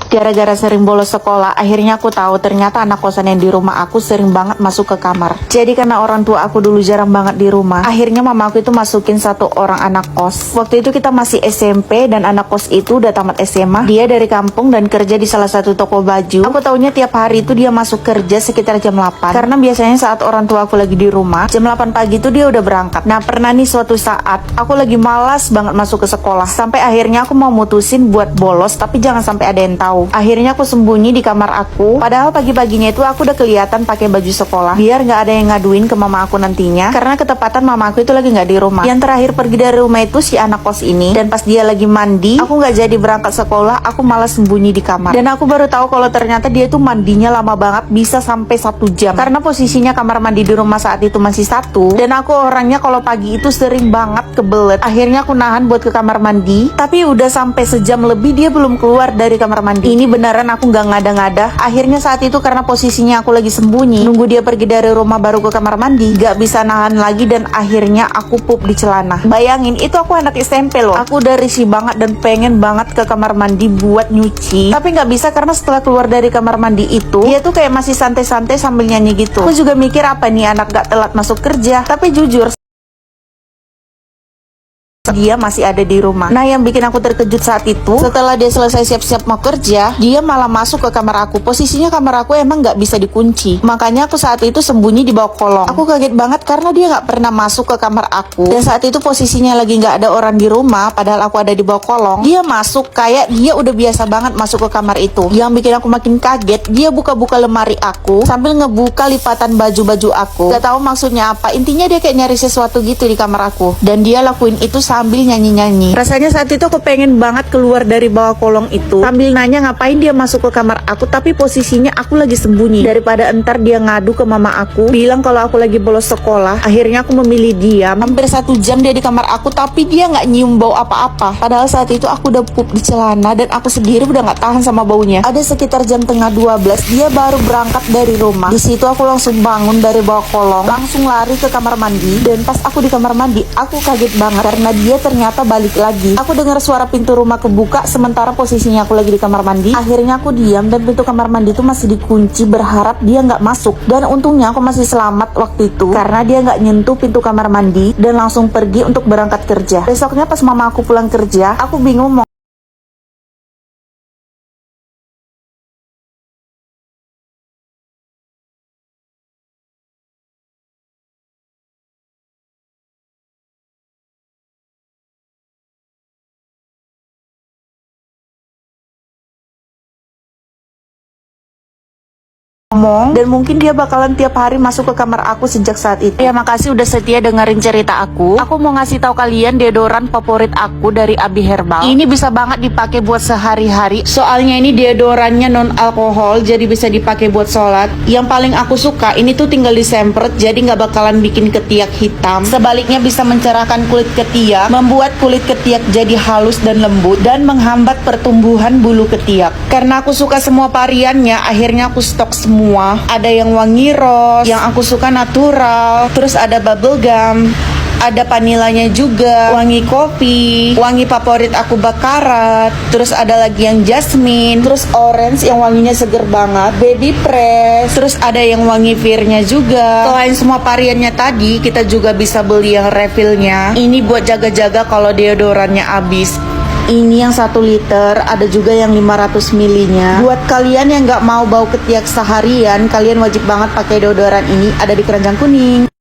Gara-gara sering bolos sekolah, akhirnya aku tahu ternyata anak kosan yang di rumah aku sering banget masuk ke kamar. Jadi karena orang tua aku dulu jarang banget di rumah, akhirnya mama aku itu masukin satu orang anak kos. Waktu itu kita masih SMP dan anak kos itu udah tamat SMA. Dia dari kampung dan kerja di salah satu toko baju. Aku taunya tiap hari itu dia masuk kerja sekitar jam 8. Karena biasanya saat orang tua aku lagi di rumah, jam 8 pagi itu dia udah berangkat. Nah, pernah nih suatu saat aku lagi malas banget masuk ke sekolah. Sampai akhirnya aku mau mutusin buat bolos, tapi jangan sampai ada yang tahu. Akhirnya aku sembunyi di kamar aku. Padahal pagi-paginya itu aku udah kelihatan pakai baju sekolah, biar nggak ada yang ngaduin ke mama aku nantinya. Karena ketepatan mama aku itu lagi nggak di rumah. Yang terakhir pergi dari rumah itu si anak kos ini. Dan pas dia lagi mandi, aku nggak jadi berangkat sekolah. Aku malah sembunyi di kamar. Dan aku baru tahu kalau ternyata dia tuh mandinya lama banget, bisa sampai 1 jam. Karena posisinya kamar mandi di rumah saat itu masih satu. Dan aku orangnya kalau pagi itu sering banget kebelet. Akhirnya aku nahan buat ke kamar mandi. Tapi udah sampai sejam lebih dia belum keluar dari kamar mandi. Ini beneran aku nggak ngada-ngada. Akhirnya saat itu karena posisinya aku lagi sembunyi, nunggu dia pergi dari rumah baru ke kamar mandi, gak bisa nahan lagi dan akhirnya aku pup di celana. Bayangin, itu aku anak SMP loh. Aku udah risih banget dan pengen banget ke kamar mandi buat nyuci, tapi nggak bisa karena setelah keluar dari kamar mandi itu, dia tuh kayak masih santai-santai sambil nyanyi gitu. Aku juga mikir apa nih anak gak telat masuk kerja, tapi jujur dia masih ada di rumah. Nah, yang bikin aku terkejut saat itu, setelah dia selesai siap-siap mau kerja, dia malah masuk ke kamar aku. Posisinya kamar aku emang nggak bisa dikunci, makanya aku saat itu sembunyi di bawah kolong. Aku kaget banget karena dia nggak pernah masuk ke kamar aku. Dan saat itu posisinya lagi nggak ada orang di rumah, padahal aku ada di bawah kolong. Dia masuk kayak dia udah biasa banget masuk ke kamar itu. Yang bikin aku makin kaget, dia buka-buka lemari aku sambil ngebuka lipatan baju-baju aku. Gak tahu maksudnya apa. Intinya dia kayak nyari sesuatu gitu di kamar aku. Dan dia lakuin itu sambil nyanyi-nyanyi. Rasanya saat itu aku pengen banget keluar dari bawah kolong itu sambil nanya ngapain dia masuk ke kamar aku, tapi posisinya aku lagi sembunyi. Daripada entar dia ngadu ke mama aku, bilang kalau aku lagi bolos sekolah, akhirnya aku memilih diam. Hampir 1 jam dia di kamar aku, tapi dia nggak nyium bau apa-apa. Padahal saat itu aku udah pup di celana dan aku sendiri udah nggak tahan sama baunya. Ada sekitar jam tengah 12, dia baru berangkat dari rumah. Di situ aku langsung bangun dari bawah kolong, langsung lari ke kamar mandi. Dan pas aku di kamar mandi, aku kaget banget karena dia ternyata balik lagi. Aku dengar suara pintu rumah kebuka sementara posisinya aku lagi di kamar mandi. Akhirnya aku diam dan pintu kamar mandi itu masih dikunci, berharap dia nggak masuk. Dan untungnya aku masih selamat waktu itu karena dia nggak nyentuh pintu kamar mandi dan langsung pergi untuk berangkat kerja. Besoknya pas mama aku pulang kerja, aku bingung mau ngomong, dan mungkin dia bakalan tiap hari masuk ke kamar aku sejak saat itu. Ya, makasih udah setia dengerin cerita aku. Aku mau ngasih tahu kalian deodoran favorit aku dari Abi Herbal. Ini bisa banget dipakai buat sehari-hari. Soalnya ini deodorannya non alkohol, jadi bisa dipakai buat sholat. Yang paling aku suka ini tuh tinggal disemprot, jadi nggak bakalan bikin ketiak hitam. Sebaliknya bisa mencerahkan kulit ketiak, membuat kulit ketiak jadi halus dan lembut, dan menghambat pertumbuhan bulu ketiak. Karena aku suka semua variannya, akhirnya aku stok semua. Ada yang wangi rose, yang aku suka natural, terus ada bubble gum, ada vanilanya juga, wangi kopi, wangi favorit aku bakarat, terus ada lagi yang jasmine, terus orange yang wanginya seger banget, baby press, terus ada yang wangi firnya juga. Selain semua variannya tadi, kita juga bisa beli yang refillnya. Ini buat jaga-jaga kalau deodorannya habis. Ini yang 1 liter, ada juga yang 500 ml-nya. Buat kalian yang nggak mau bau ketiak seharian, kalian wajib banget pakai deodoran ini, ada di keranjang kuning.